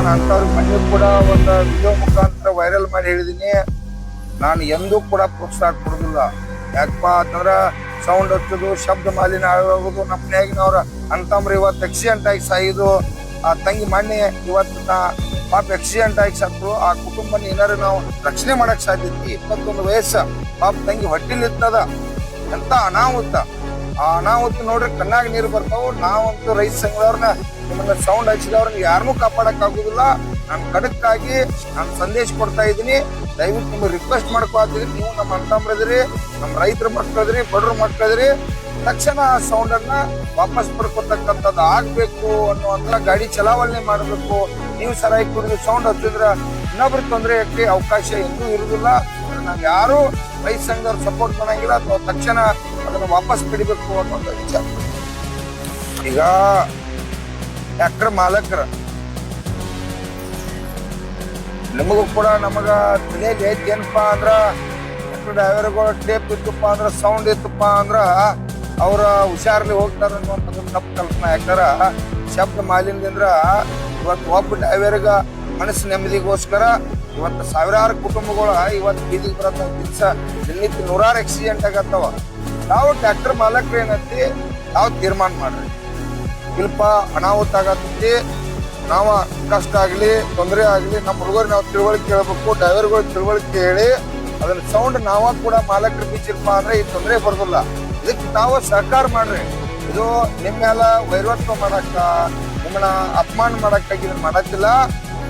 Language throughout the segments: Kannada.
ನಾನು ಅಂತವ್ರಿಗೆ ಮನೆ ಕೂಡ ಒಂದು ವಿಡಿಯೋ ಮುಖಾಂತರ ವೈರಲ್ ಮಾಡಿ ಹೇಳಿದೀನಿ. ನಾನು ಎಂದೂ ಕೂಡ ಪ್ರೋತ್ಸಾಹ ಕೊಡುದಿಲ್ಲ. ಯಾಕಪ್ಪ ಅಂತಂದ್ರ ಸೌಂಡ್ ಹಚ್ಚೋದು, ಶಬ್ದ ಮಾಲಿನ್ಯ ಆಗೋದು, ನಮ್ಮ ಮನ್ಯಾಗಿನವ್ರ ಅಂತಂಬ್ರ ಇವತ್ತು ಆಕ್ಸಿಡೆಂಟ್ ಆಗಿ ಸಾಯಿದು, ಆ ತಂಗಿ ಮೊನ್ನೆ ಇವತ್ತು ಪಾಪ ಆಕ್ಸಿಡೆಂಟ್ ಆಗಿ ಸತ್ರು. ಆ ಕುಟುಂಬನ ಏನಾರು ನಾವು ರಕ್ಷಣೆ ಮಾಡಕ್ ಸಾಧ್ಯ ಐತಿ. 21 ವಯಸ್ಸ ಪಾಪ ತಂಗಿ ಹೊಟ್ಟಿಲಿರ್ತದ. ಎಂತ ಅನಾಹುತ, ಆ ಅನಾಹುತ ನೋಡ್ರಿ ಕಣ್ಣಾಗ ನೀರು ಬರ್ತಾವು. ನಾವಂತೂ ರೈತ ಸಂಘದವ್ರನ್ನ ನಿಮ್ಮನ್ನ ಸೌಂಡ್ ಹಚ್ಚಿದವ್ರನ್ನ ಯಾರನ್ನೂ ಕಾಪಾಡಕ್ ಆಗುದಿಲ್ಲ. ನಾನು ಖಡಕ್ಕಾಗಿ ನಾನು ಸಂದೇಶ ಕೊಡ್ತಾ ಇದ್ದೀನಿ. ದಯವಿಟ್ಟು ನಿಮ್ಗೆ ರಿಕ್ವೆಸ್ಟ್ ಮಾಡ್ಕೊಳ್ತಿದ್ರಿ, ನೀವು ನಮ್ಮ ಅಂತಂಬ್ರದ್ರಿ, ನಮ್ಮ ರೈತರ ಮಕ್ಕಳದ್ರಿ, ಬಡವ್ರ ಮಕ್ಕಳದ್ರಿ, ತಕ್ಷಣ ಸೌಂಡ್ ಅನ್ನ ವಾಪಸ್ ಪಡ್ಕೊತಕ್ಕಂಥದ್ದು ಆಗ್ಬೇಕು ಅನ್ನುವಂತ ಗಾಡಿ ಚಲಾವಣೆ ಮಾಡಬೇಕು. ನೀವು ಸರಾಯಿ ಕುಡಿದು ಸೌಂಡ್ ಹಚ್ಚಿದ್ರ ಇನ್ನೊಬ್ರಿಗೆ ತೊಂದರೆಗೆ ಅವಕಾಶ ಎಂದೂ ಇರುವುದಿಲ್ಲ. ನಾವ್ ಯಾರು ರೈತ ಸಂಘದವ್ರು ಸಪೋರ್ಟ್ ಮಾಡಂಗಿಲ್ಲ ಅಥವಾ ತಕ್ಷಣ ಅದನ್ನ ವಾಪಸ್ ಪಡಿಬೇಕು ಅನ್ನುವಂಥ ವಿಚಾರ. ಈಗ ಟ್ರ್ಯಾಕ್ಟರ್ ಮಾಲಕರ ನಿಮಗೂ ಕೂಡ ನಮಗ ತಲೆಯಲ್ಲಿ ಐತಿ ಏನಪ್ಪಾ ಅಂದ್ರ, ಟ್ರ್ಯಾಕ್ಟರ್ ಡ್ರೈವರ್ಗಳು ಟೇಪ್ ಇತ್ತಪ್ಪ ಅಂದ್ರ, ಸೌಂಡ್ ಇತ್ತಪ್ಪ ಅಂದ್ರ ಅವ್ರ ಹುಷಾರ್ಲಿ ಹೋಗ್ತಾರ ಅನ್ನುವಂಥದ್ದು ತಪ್ಪು ಕಲ್ಪನಾ. ಯಾಕಂದ್ರ ಶಬ್ದ ಮಾಲಿನ್ಯದಿಂದ ಇವತ್ತು ಒಬ್ಬ ಡ್ರೈವರ್ಗ ಮನಸ್ಸು ನೆಮ್ಮದಿಗೋಸ್ಕರ ಇವತ್ತು ಸಾವಿರಾರು ಕುಟುಂಬಗಳು ಇವತ್ತು ಬೀದಿಗೆ ಬರತ್ತ. ದಿನನಿತ್ಯ ನೂರಾರು ಆಕ್ಸಿಡೆಂಟ್ ಆಗತ್ತವ. ನಾವು ಟ್ರ್ಯಾಕ್ಟರ್ ಮಾಲಕರು ಏನಂತಿ ನಾವು ತೀರ್ಮಾನ ಮಾಡ್ರಿ, ಇಲ್ಪ ಅನಾಹುತ ಆಗತ್ತೈತಿ, ನಾವ ಕಷ್ಟ ಆಗ್ಲಿ ತೊಂದರೆ ಆಗ್ಲಿ ನಮ್ಮ ಹುಡುಗರು ನಾವು ತಿಳುವಳಿಕೆ ಹೇಳ್ಬೇಕು, ಡ್ರೈವರ್ಗಳು ತಿಳುವಳಿಕೆ ಹೇಳಿ ಅದನ್ನ ಸೌಂಡ್ ನಾವ ಕೂಡ ಮಾಲಕರು ಬೀಚಿರ್ಪ ಅಂದ್ರೆ ಈ ತೊಂದರೆ ಬರೋದಿಲ್ಲ. ಇದಕ್ಕೆ ತಾವು ಸಹಕಾರ ಮಾಡ್ರಿ. ಇದು ನಿಮ್ಮೆಲ್ಲ ವೈರತ್ವ ಮಾಡಕ್ಕ, ನಿಮ್ಮನ್ನ ಅಪಮಾನ ಮಾಡಕ್ಕಾಗಿ ಇದನ್ನ ಮಾಡತ್ತಿಲ್ಲ.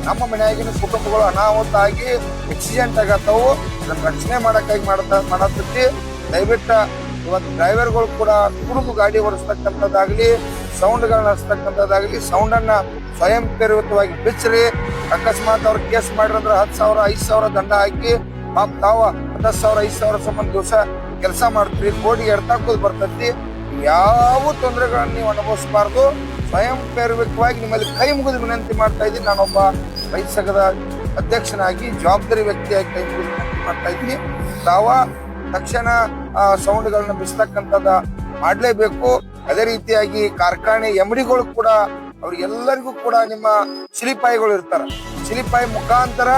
ನಮ್ಮ ಮನೆಯಾಗಿನ ಕುಟುಂಬಗಳು ಅನಾಹುತ ಆಗಿ ಆಕ್ಸಿಡೆಂಟ್ ಆಗತ್ತವು, ಅದನ್ನ ರಕ್ಷಣೆ ಮಾಡಕ್ಕಾಗಿ ಮಾಡತೈತಿ. ದಯವಿಟ್ಟು ಇವತ್ತು ಡ್ರೈವರ್ಗಳು ಕೂಡ ಕುಡಿದು ಗಾಡಿ ಓಡಿಸ್ತಕ್ಕಂಥದ್ದಾಗ್ಲಿ, ಸೌಂಡ್ಗಳನ್ನ ಹಚ್ತಕ್ಕಂಥದ್ದಾಗ್ಲಿ, ಸೌಂಡನ್ನ ಸ್ವಯಂ ಪ್ರೇರಿತವಾಗಿ ಬಿಚ್ಚ್ರಿ. ಅಕಸ್ಮಾತ್ ಅವ್ರ ಕೇಸ್ ಮಾಡಿರಂದ್ರೆ 10,000 5,000 ದಂಡ ಹಾಕಿ ಪಾಪ ತಾವ 10,000 5,000 ಸಂಬಂಧ ದಿವಸ ಕೆಲಸ ಮಾಡ್ತೀರಿ, ಕೋಟಿಗೆ ಎಡ್ತಾಕೋದು ಬರ್ತೈತಿ. ಯಾವ ತೊಂದರೆಗಳನ್ನ ನೀವು ಅನುಭವಿಸಬಾರ್ದು. ಸ್ವಯಂ ಪ್ರೇರಿತವಾಗಿ ನಿಮ್ಮಲ್ಲಿ ಕೈ ಮುಗಿದು ವಿನಂತಿ ಮಾಡ್ತಾ ಇದ್ದೀನಿ. ನಾನೊಬ್ಬ ರೈತ ಸಂಘದ ಅಧ್ಯಕ್ಷನಾಗಿ ಜವಾಬ್ದಾರಿ ವ್ಯಕ್ತಿಯಾಗಿ ಕೈ ಮುಗಿದು ವಿನಂತಿ ಮಾಡ್ತಾ ಇದ್ದೀನಿ. ತಾವ ತಕ್ಷಣ ಸೌಂಡ್ಗಳನ್ನ ಬಿಸ್ತಕ್ಕಂಥದ್ದು ಮಾಡ್ಲೇಬೇಕು. ಅದೇ ರೀತಿಯಾಗಿ ಕಾರ್ಖಾನೆ ಎಮ್ಡಿಗಳು ಕೂಡ ಅವ್ರಿಗೆಲ್ಲರಿಗೂ ಕೂಡ ನಿಮ್ಮ ಸಿಲಿಪಾಯಿಗಳು ಇರ್ತಾರ. ಸಿಲಿಪಾಯಿ ಮುಖಾಂತರ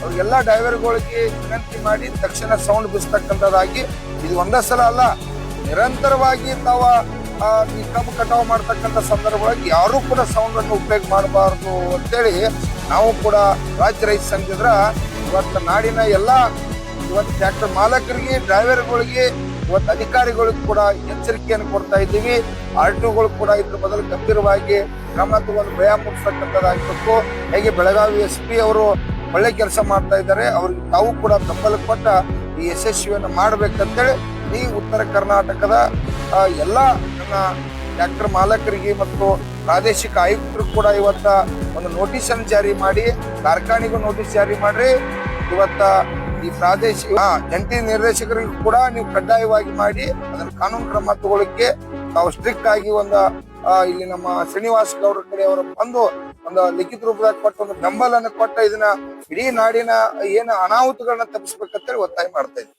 ಅವ್ರಿಗೆಲ್ಲ ಡ್ರೈವರ್ಗಳಿಗೆ ವಿನಂತಿ ಮಾಡಿ ತಕ್ಷಣ ಸೌಂಡ್ ಬಿಸ್ತಕ್ಕಂಥದ್ದಾಗಿ, ಇದು ಒಂದೇ ಸಲ ಅಲ್ಲ, ನಿರಂತರವಾಗಿ ತಾವ ಈ ಕಬ್ಬು ಕಟಾವು ಮಾಡ್ತಕ್ಕಂಥ ಸಂದರ್ಭವಾಗಿ ಯಾರು ಕೂಡ ಸೌಂಡ್ ಅನ್ನು ಉಪಯೋಗ ಮಾಡಬಾರ್ದು ಅಂತೇಳಿ ನಾವು ಕೂಡ ರಾಜ್ಯ ರೈತ ಸಂಘದ್ರ ಇವತ್ತು ನಾಡಿನ ಎಲ್ಲ ಇವತ್ತು ಟ್ರ್ಯಾಕ್ಟರ್ ಮಾಲಕರಿಗೆ, ಡ್ರೈವರ್ಗಳಿಗೆ, ಇವತ್ತು ಅಧಿಕಾರಿಗಳಿಗೆ ಕೂಡ ಎಚ್ಚರಿಕೆಯನ್ನು ಕೊಡ್ತಾ ಇದ್ದೀವಿ. RTOಗಳು ಕೂಡ ಇದ್ರ ಬದಲು ಗಂಭೀರವಾಗಿ ಕ್ರಮ ತಗೊಂಡು ಭಯ ಮುಗಿಸ್ತಕ್ಕಂಥದ್ದಾಗಬೇಕು. ಹೇಗೆ ಬೆಳಗಾವಿ SP ಅವರು ಒಳ್ಳೆ ಕೆಲಸ ಮಾಡ್ತಾ ಇದ್ದಾರೆ, ಅವ್ರಿಗೆ ತಾವು ಕೂಡ ಬೆಂಬಲ ಕೊಟ್ಟ ಈ ಯಶಸ್ವಿಯನ್ನು ಮಾಡ್ಬೇಕಂತೇಳಿ ಈ ಉತ್ತರ ಕರ್ನಾಟಕದ ಎಲ್ಲ ನನ್ನ ಟ್ರ್ಯಾಕ್ಟರ್ ಮಾಲಕರಿಗೆ ಮತ್ತು ಪ್ರಾದೇಶಿಕ ಆಯುಕ್ತರು ಕೂಡ ಇವತ್ತ ಒಂದು ನೋಟಿಸ್ ಅನ್ನು ಜಾರಿ ಮಾಡಿ, ಕಾರ್ಖಾನೆಗೂ ನೋಟಿಸ್ ಜಾರಿ ಮಾಡ್ರಿ. ಇವತ್ತ ಈ ಪ್ರಾದೇಶಿಕ ಜಂಟಿ ನಿರ್ದೇಶಕರಿಗೂ ಕೂಡ ನೀವು ಕಡ್ಡಾಯವಾಗಿ ಮಾಡಿ ಅದನ್ನ ಕಾನೂನು ಕ್ರಮ ತಗೊಳ್ಳಕ್ಕೆ ನಾವು ಸ್ಟ್ರಿಕ್ಟ್ ಆಗಿ ಇಲ್ಲಿ ನಮ್ಮ ಶ್ರೀನಿವಾಸ್ ಗೌಡ್ರ ಕಡೆ ಅವರು ಬಂದು ಒಂದು ಲಿಖಿತ ರೂಪದಾಗ ಕೊಟ್ಟ ಒಂದು ಬೆಂಬಲನ್ನು ಕೊಟ್ಟ ಇದನ್ನ ಇಡೀ ನಾಡಿನ ಏನು ಅನಾಹುತಗಳನ್ನ ತಪ್ಪಿಸ್ಬೇಕಂತೇಳಿ ಒತ್ತಾಯ ಮಾಡ್ತಾ ಇದ್ದೀವಿ.